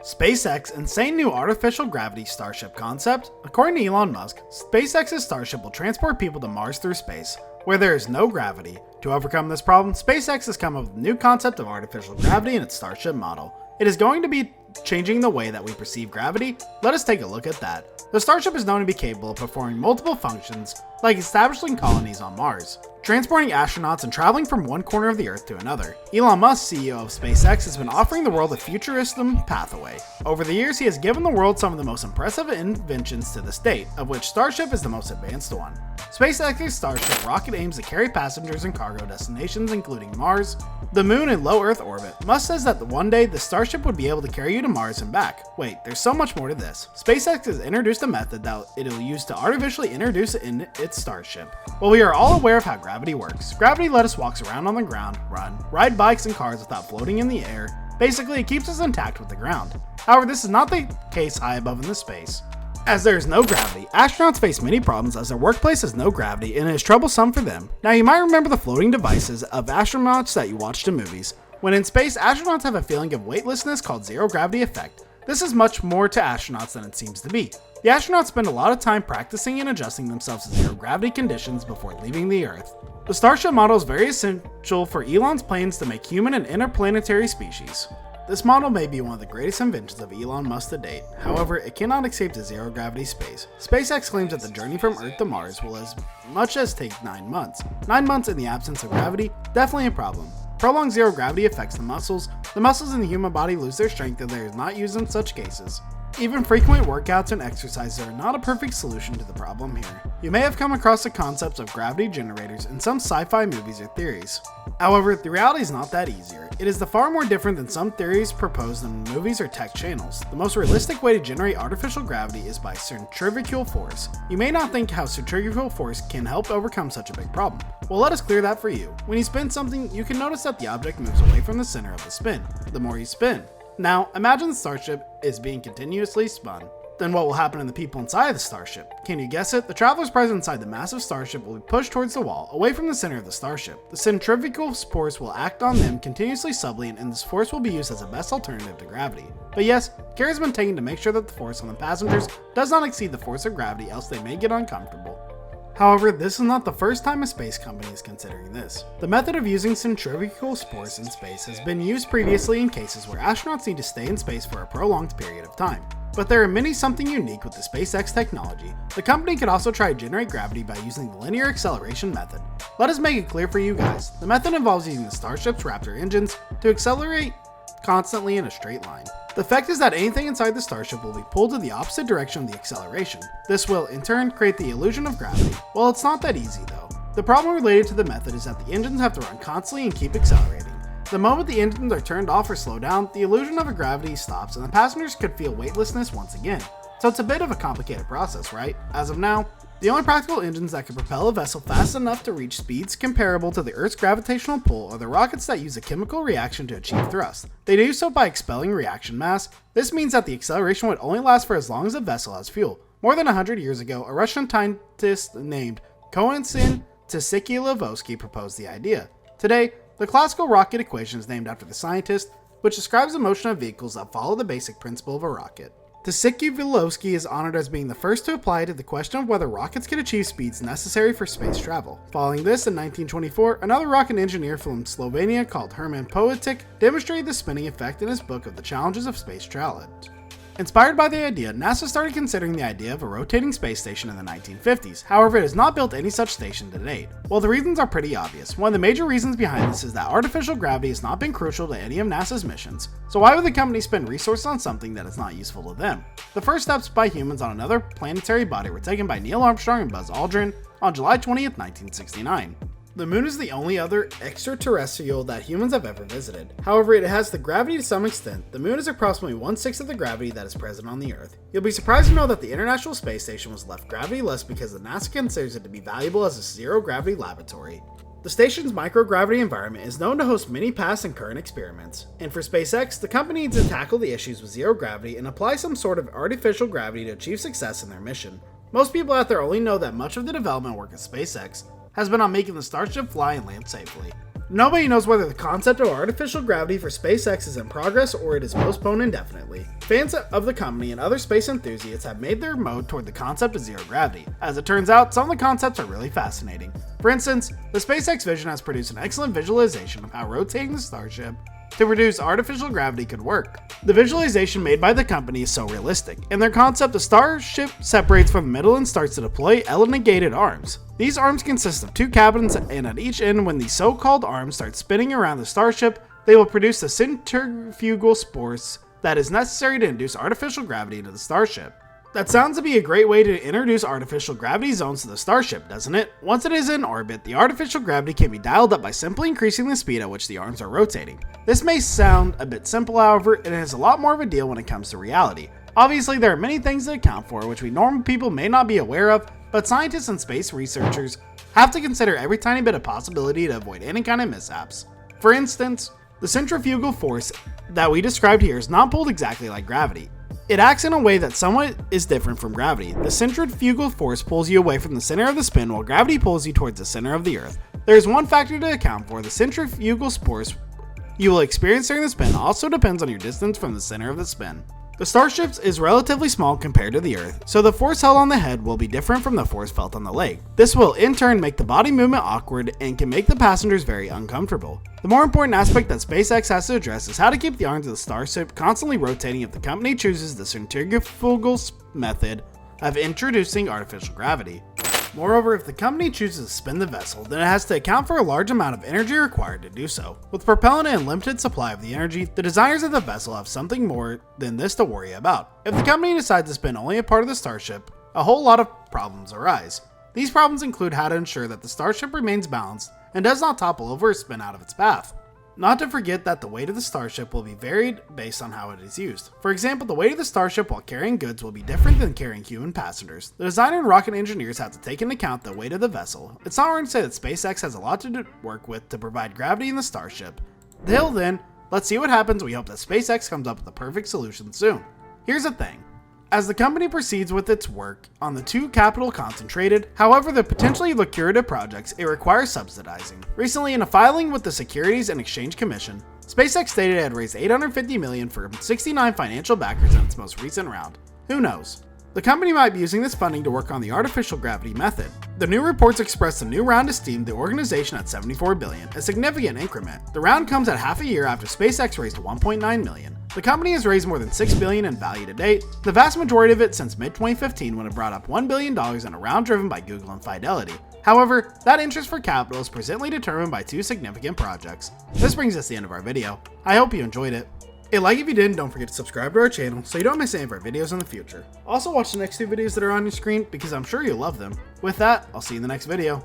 SpaceX insane new artificial gravity Starship concept. According to Elon Musk, SpaceX's Starship will transport people to Mars through space, where there is no gravity. To overcome this problem, SpaceX has come up with a new concept of artificial gravity in its Starship model. It is going to be changing the way that we perceive gravity. Let us take a look at that. The Starship is known to be capable of performing multiple functions, like establishing colonies on Mars, transporting astronauts, and traveling from one corner of the Earth to another. Elon Musk, CEO of SpaceX, has been offering the world a futuristic pathway. Over the years, he has given the world some of the most impressive inventions to this date, of which Starship is the most advanced one. SpaceX's Starship rocket aims to carry passengers and cargo destinations including Mars, the Moon, and low Earth orbit. Musk says that one day the Starship would be able to carry you to Mars and back. Wait, there's so much more to this. SpaceX has introduced a method that it'll use to artificially introduce it in its Starship. Well, we are all aware of how gravity works. Gravity lets us walk around on the ground, run, ride bikes and cars without floating in the air. Basically, it keeps us intact with the ground. However, this is not the case high above in the space. As there is no gravity, astronauts face many problems as their workplace has no gravity and it is troublesome for them. Now, you might remember the floating devices of astronauts that you watched in movies. When in space, astronauts have a feeling of weightlessness called zero gravity effect. This is much more to astronauts than it seems to be. The astronauts spend a lot of time practicing and adjusting themselves to zero gravity conditions before leaving the Earth. The Starship model is very essential for Elon's plans to make human and interplanetary species. This model may be one of the greatest inventions of Elon Musk to date. However, it cannot escape to zero gravity space. SpaceX claims that the journey from Earth to Mars will as much as take 9 months. 9 months in the absence of gravity? Definitely a problem. Prolonged zero gravity affects the muscles. The muscles in the human body lose their strength and they are not used in such cases. Even frequent workouts and exercises are not a perfect solution to the problem here. You may have come across the concepts of gravity generators in some sci-fi movies or theories. However, the reality is not that easier. It is far more different than some theories proposed in movies or tech channels. The most realistic way to generate artificial gravity is by centrifugal force. You may not think how centrifugal force can help overcome such a big problem. Well, let us clear that for you. When you spin something, you can notice that the object moves away from the center of the spin, the more you spin. Now, imagine the Starship is being continuously spun. Then what will happen to the people inside of the Starship? Can you guess it? The travelers present inside the massive Starship will be pushed towards the wall, away from the center of the Starship. The centrifugal force will act on them continuously subtly, and this force will be used as the best alternative to gravity. But yes, care has been taken to make sure that the force on the passengers does not exceed the force of gravity, else they may get uncomfortable. However, this is not the first time a space company is considering this. The method of using centrifugal force in space has been used previously in cases where astronauts need to stay in space for a prolonged period of time. But there are many something unique with the SpaceX technology. The company could also try to generate gravity by using the linear acceleration method. Let us make it clear for you guys. The method involves using the Starship's Raptor engines to accelerate constantly in a straight line. The effect is that anything inside the Starship will be pulled to the opposite direction of the acceleration. This will, in turn, create the illusion of gravity. Well, it's not that easy though. The problem related to the method is that the engines have to run constantly and keep accelerating. The moment the engines are turned off or slowed down, the illusion of gravity stops and the passengers could feel weightlessness once again. So it's a bit of a complicated process, right? As of now, the only practical engines that can propel a vessel fast enough to reach speeds comparable to the Earth's gravitational pull are the rockets that use a chemical reaction to achieve thrust. They do so by expelling reaction mass. This means that the acceleration would only last for as long as the vessel has fuel. More than 100 years ago, a Russian scientist named Konstantin Tsiolkovsky proposed the idea. Today, the classical rocket equation is named after the scientist, which describes the motion of vehicles that follow the basic principle of a rocket. Tsiolkovsky is honored as being the first to apply to the question of whether rockets could achieve speeds necessary for space travel. Following this, in 1924, another rocket engineer from Slovenia called Herman Poetic demonstrated the spinning effect in his book of the challenges of space travel. Inspired by the idea, NASA started considering the idea of a rotating space station in the 1950s. However, it has not built any such station to date. Well, the reasons are pretty obvious. One of the major reasons behind this is that artificial gravity has not been crucial to any of NASA's missions. So why would the company spend resources on something that is not useful to them? The first steps by humans on another planetary body were taken by Neil Armstrong and Buzz Aldrin on July 20th, 1969. The moon is the only other extraterrestrial that humans have ever visited. However, it has the gravity to some extent. The moon is approximately 1/6 of the gravity that is present on the Earth. You'll be surprised to know that the International Space Station was left gravity-less because the NASA considers it to be valuable as a zero-gravity laboratory. The station's microgravity environment is known to host many past and current experiments. And for SpaceX, the company needs to tackle the issues with zero gravity and apply some sort of artificial gravity to achieve success in their mission. Most people out there only know that much of the development work at SpaceX has been on making the Starship fly and land safely. Nobody knows whether the concept of artificial gravity for SpaceX is in progress or it is postponed indefinitely. Fans of the company and other space enthusiasts have made their move toward the concept of zero gravity. As it turns out, some of the concepts are really fascinating. For instance, the SpaceX vision has produced an excellent visualization of how rotating the Starship to reduce artificial gravity could work. The visualization made by the company is so realistic. In their concept, the Starship separates from the middle and starts to deploy elongated arms. These arms consist of 2 cabins, and at each end, when the so-called arms start spinning around the Starship, they will produce the centrifugal force that is necessary to induce artificial gravity into the Starship. That sounds to be a great way to introduce artificial gravity zones to the Starship, doesn't it? Once it is in orbit, the artificial gravity can be dialed up by simply increasing the speed at which the arms are rotating. This may sound a bit simple, however, it is a lot more of a deal when it comes to reality. Obviously, there are many things to account for which we normal people may not be aware of, but scientists and space researchers have to consider every tiny bit of possibility to avoid any kind of mishaps. For instance, the centrifugal force that we described here is not pulled exactly like gravity. It acts in a way that somewhat is different from gravity. The centrifugal force pulls you away from the center of the spin, while gravity pulls you towards the center of the Earth. There is one factor to account for: the centrifugal force you will experience during the spin also depends on your distance from the center of the spin. The Starship is relatively small compared to the Earth, so the force held on the head will be different from the force felt on the leg. This will in turn make the body movement awkward and can make the passengers very uncomfortable. The more important aspect that SpaceX has to address is how to keep the arms of the Starship constantly rotating if the company chooses the centrifugal method of introducing artificial gravity. Moreover, if the company chooses to spin the vessel, then it has to account for a large amount of energy required to do so. With propellant and limited supply of the energy, the designers of the vessel have something more than this to worry about. If the company decides to spin only a part of the Starship, a whole lot of problems arise. These problems include how to ensure that the Starship remains balanced and does not topple over or spin out of its path. Not to forget that the weight of the Starship will be varied based on how it is used. For example, the weight of the Starship while carrying goods will be different than carrying human passengers. The designer and rocket engineers have to take into account the weight of the vessel. It's not wrong to say that SpaceX has a lot to work with to provide gravity in the Starship. Till then, let's see what happens. We hope that SpaceX comes up with the perfect solution soon. Here's the thing. As the company proceeds with its work on the 2 capital concentrated, however, the potentially lucrative projects, it requires subsidizing. Recently, in a filing with the Securities and Exchange Commission, SpaceX stated it had raised $850 million from 69 financial backers in its most recent round. Who knows? The company might be using this funding to work on the artificial gravity method. The new reports express the new round esteemed the organization at $74 billion, a significant increment. The round comes at half a year after SpaceX raised $1.9 million. The company has raised more than $6 billion in value to date, the vast majority of it since mid-2015 when it brought up $1 billion in a round driven by Google and Fidelity. However, that interest for capital is presently determined by 2 significant projects. This brings us to the end of our video. I hope you enjoyed it. Hey, like if you did, don't forget to subscribe to our channel so you don't miss any of our videos in the future. Also watch the next 2 videos that are on your screen because I'm sure you'll love them. With that, I'll see you in the next video.